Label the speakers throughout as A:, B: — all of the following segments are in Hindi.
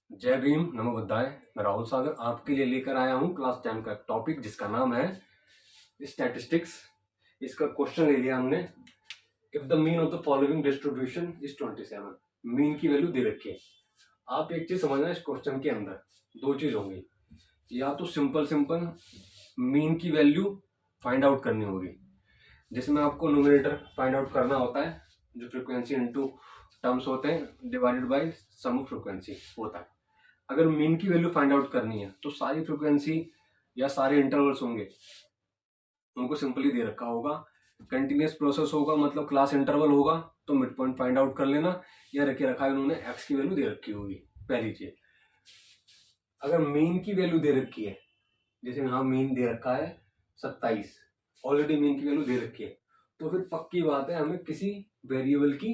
A: जय भीम, नमो बुद्धाय। मैं राहुल सागर आपके लिए लेकर आया हूँ क्लास 10 का टॉपिक जिसका नाम है स्टैटिस्टिक्स। इसका क्वेश्चन ले लिया हमने। If the mean of the following distribution is 27, mean की वैल्यू दे रखी है। आप एक चीज समझना, इस क्वेश्चन के अंदर दो चीज होंगी। या तो सिंपल सिंपल मीन की वैल्यू फाइंड आउट करनी होगी, जिसमें आपको न्यूमरेटर फाइंड आउट करना होता है, जो फ्रीक्वेंसी इनटू टर्म्स होते हैं divided by sum of frequency होता है। अगर मीन की वैल्यू फाइंड आउट करनी है तो सारी फ्रीक्वेंसी या सारे इंटरवल्स होंगे, उनको सिंपली दे रखा होगा। कंटिन्यूस प्रोसेस होगा, मतलब क्लास इंटरवल होगा, तो मिड पॉइंट फाइंड आउट कर लेना। या रखे रखा है उन्होंने एक्स की वैल्यू दे रखी होगी, पहली चीज। अगर मीन की वैल्यू दे रखी है, जैसे यहाँ मीन दे रखा है 27, ऑलरेडी मीन की वैल्यू दे रखी है, तो फिर पक्की बात है हमें किसी वेरिएबल की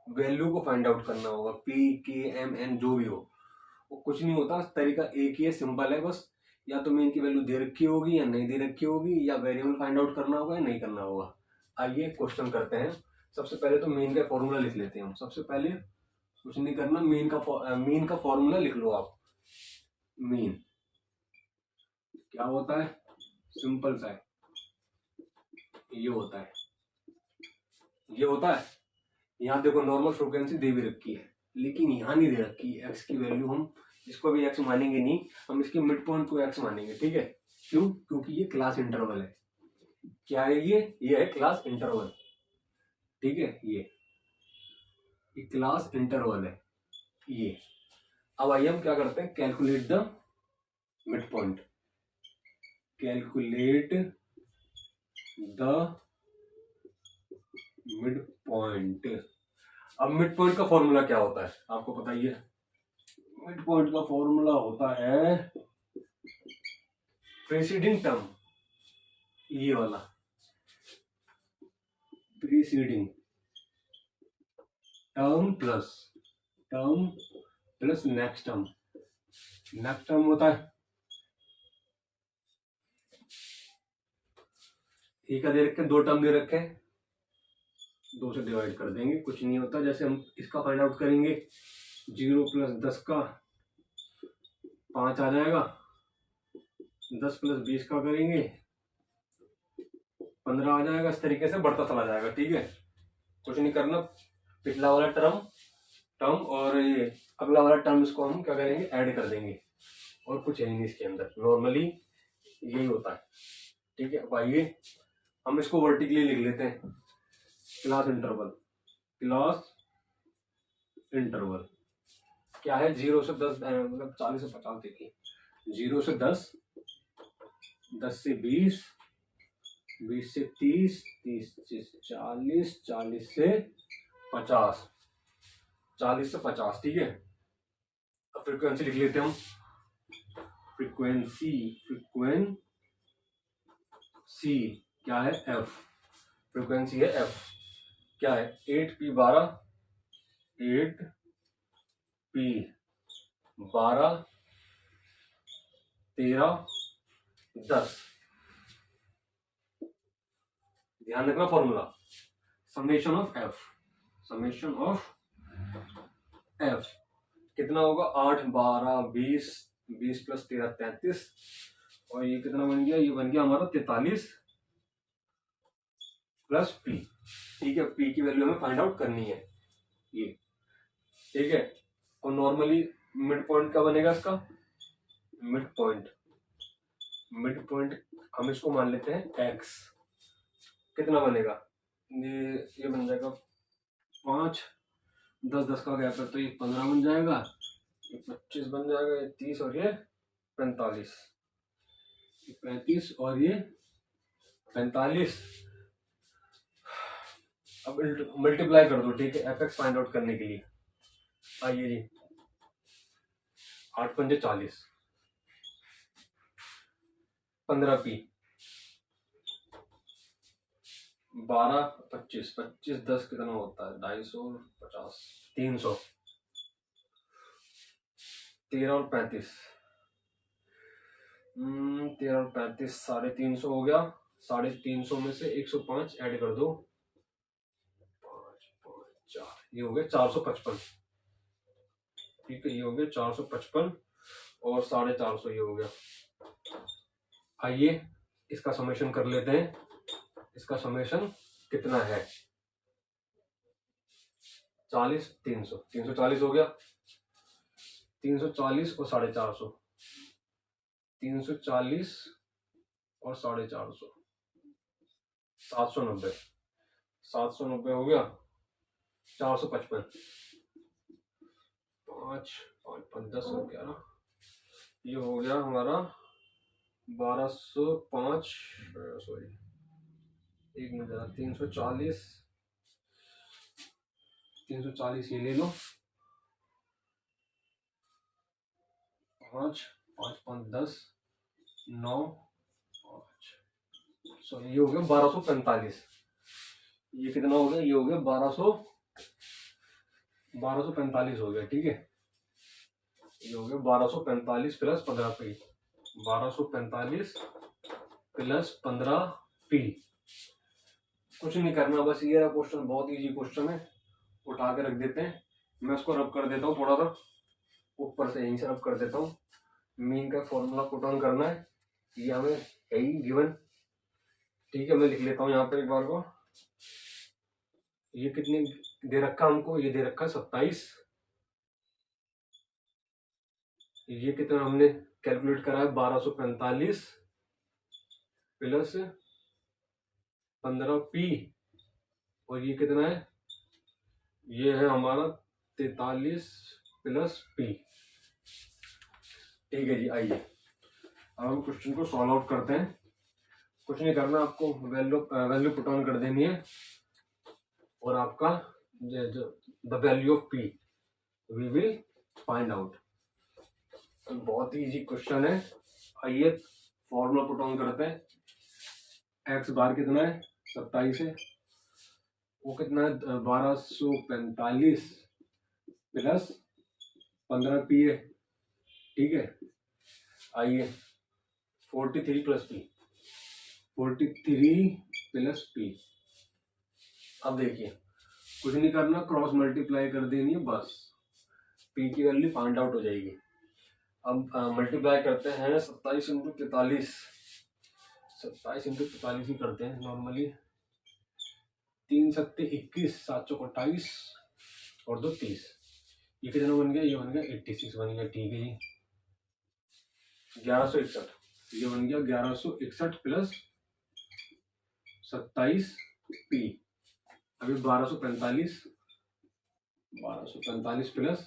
A: वैल्यू को फाइंड आउट करना होगा। पी के एम एन जो भी हो, वो कुछ नहीं होता, तरीका एक ही है, सिंपल है बस। या तो मीन की वैल्यू दे रखी होगी या नहीं दे रखी होगी, या वेरिएबल फाइंड आउट करना होगा या नहीं करना होगा। आइए क्वेश्चन करते हैं। सबसे पहले तो मीन का फॉर्मूला लिख लेते हैं हम। सबसे पहले कुछ नहीं करना, मीन का फॉर्मूला लिख लो आप। मीन क्या होता है? सिंपल सा है, ये होता है, ये होता है। यहाँ देखो नॉर्मल फ्रिक्वेंसी दे भी रखी है, लेकिन यहाँ नहीं दे रखी एक्स की वैल्यू। हम इसको भी एक्स मानेंगे नहीं, हम इसके मिड पॉइंट को एक्स मानेंगे, ठीक है? क्यों? क्योंकि ये क्लास इंटरवल है। क्या है ये है क्लास इंटरवल, ठीक है? ये क्लास इंटरवल है ये। अब आइए हम क्या करते हैं, calculate the mid point. Calculate the mid point. अब मिड पॉइंट का फॉर्मूला क्या होता है आपको पता ही है। मिड पॉइंट का फॉर्मूला होता है प्रीसीडिंग टर्म, ये वाला preceding term plus next term. Next term होता है ए का दे रखे, दो टर्म दे रखे, दो से डिवाइड कर देंगे, कुछ नहीं होता। जैसे हम इसका फाइंड आउट करेंगे, 0 + 10 का 5 आ जाएगा, 10 + 20 का करेंगे 15 आ जाएगा। इस तरीके से बढ़ता चला जाएगा, ठीक है? कुछ नहीं करना, पिछला वाला टर्म और ये अगला वाला टर्म, इसको हम क्या करेंगे, ऐड कर देंगे। और कुछ है नहीं इसके अंदर, नॉर्मली यही होता है, ठीक है? अब आइए हम इसको वर्टिकली लिख लेते हैं। क्लास इंटरवल क्या है? 0 से 10, मतलब 40 से 50। देखिए 0 से 10, 10 से 20, 20 से 30, 30 से 40, 40 से 50, 40 से 50, ठीक है? अब फ्रीक्वेंसी लिख लेते हैं हम। फ्रीक्वेंसी क्या है? एफ। फ्रीक्वेंसी है एफ। क्या है? 8p12, 8p12, 13, 10। ध्यान रखना फॉर्मूला, समेशन ऑफ एफ कितना होगा? 8, 12, 20, 20 + 13 33, और ये कितना बन गया? ये बन गया हमारा 43 + p, ठीक है? p की वैल्यू हमें फाइंड आउट करनी है, ये, ठीक है? और नॉर्मली मिड पॉइंट का बनेगा इसका मिड पॉइंट हम इसको मान लेते हैं x। कितना बनेगा? ये बन जाएगा 5, 10 10 का गैप है तो ये 15 बन जाएगा, ये 25 बन जाएगा, ये 30 और ये 45, 35 और ये 45। अब मल्टीप्लाई कर दो, ठीक है, एफ फाइंड आउट करने के लिए। आइए जी, 8 पंजे 40, 15p, 12, 25, 25 10 कितना होता है? 250, 300, 13 और 35, 13 और 35, 350 हो गया। 350 में से 105 ऐड कर दो, 5 5 4, ये हो गया 455, ठीक है, ये हो गया 455 और 450 ये हो गया। आइए इसका समेशन कर लेते हैं। इसका समेशन कितना है? 40 300 340 हो गया। 340 और 450, 340 और 450, 790, 790 हो गया। 455, 5 5 10 और 11, ये हो गया हमारा 1205, सॉरी एक मिनट, 340 340 ये ले लो, 5 5 5 10 9 5, सॉरी ये हो गया 1245। ये कितना हो गया? ये हो गया 1245 हो गया। ठीक है, ये हो गया 1245 प्लस 15p, 1245 प्लस 15p। कुछ नहीं करना, बस ये रहा क्वेश्चन, बहुत इजी क्वेश्चन है। उठा के रख देते हैं, मैं इसको रब कर देता हूँ थोड़ा सा ऊपर से, यहीं से रब कर देता हूँ। मीन का फॉर्मूला पुट ऑन करना है, ये हमें है ही गिवन। ठीक है, मैं लिख लेता हूँ यहाँ पे एक बार को। ये कितने दे रखा हमको? ये दे रखा 27। ये कितना हमने कैलकुलेट करा है? 1245 प्लस 15p, और ये कितना है? ये है हमारा 43 प्लस p। ठीक है जी, आइए अब हम क्वेश्चन को सॉल्व आउट करते हैं। कुछ नहीं करना, आपको वैल्यू पुट ऑन कर देनी है, और आपका the value of p we will find out. बहुत ही इजी क्वेश्चन है। आइए फॉर्मूला पुट ऑन करते हैं। एक्स बार कितना है? 27 है। वो कितना है? 1245 प्लस 15p है। ठीक है, आइए 43 प्लस p, 43 प्लस p। अब देखिए कुछ नहीं करना, क्रॉस मल्टीप्लाई कर देनी है बस, p की वैल्यू फाइंड आउट हो जाएगी। अब मल्टीप्लाई करते हैं 27 इंटू 43, 27 इंटू 43 ही करते हैं नॉर्मली। 3 सत्ते 21, 7 चौक 28 और 2 30। ये कितना बन गया? ये बन गया 86 बन गया। ठीक है जी, 1161, ये बन गया 1161 प्लस 27p। अभी 1245 प्लस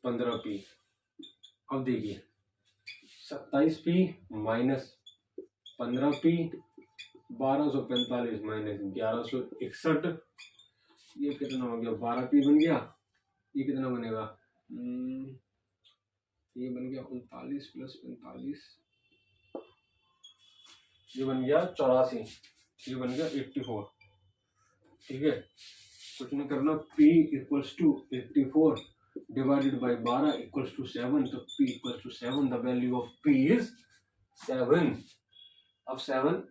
A: 15p। अब देखिए 27p माइनस 15p, 1245 माइनस 1161, ये कितना हो गया? 12p बन गया। ये कितना बनेगा? ये बन गया 39 प्लस 45, ये बन गया 84, ये बन गया 84। ठीक है, कुछ नहीं करना, p equals to 84 divided by 12 equals to 7, तो p equals to 7, the value of p is 7। अब 7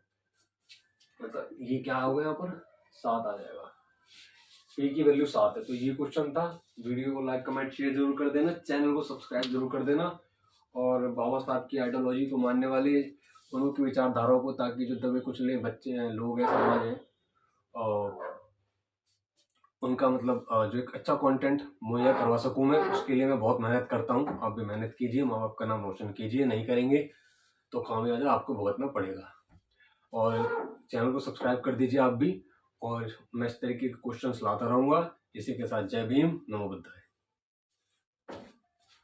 A: मतलब ये क्या होगा? यहाँ पर 7 आ जाएगा। p की वैल्यू 7 है। तो ये क्वेश्चन था। वीडियो को लाइक कमेंट शेयर जरूर कर देना, चैनल को सब्सक्राइब जरूर कर देना, और बाबा साहब की आइडियोलॉजी को मानने वाले उनकी विचारधाराओं को, ताकि जो दबे कुचले बच्चे हैं, लोग हैं, समाज हैं, और उनका मतलब जो एक अच्छा कंटेंट मुहैया करवा सकूं मैं, उसके लिए मैं बहुत मेहनत करता हूं। आप भी मेहनत कीजिए, माँ बाप का नाम रोशन कीजिए। नहीं करेंगे तो खामियाजा आपको भुगतना पड़ेगा। और चैनल को सब्सक्राइब कर दीजिए आप भी, और मैं इस तरीके के क्वेश्चंस लाता रहूंगा। इसी के साथ जय भीम, नमो बुद्धाय।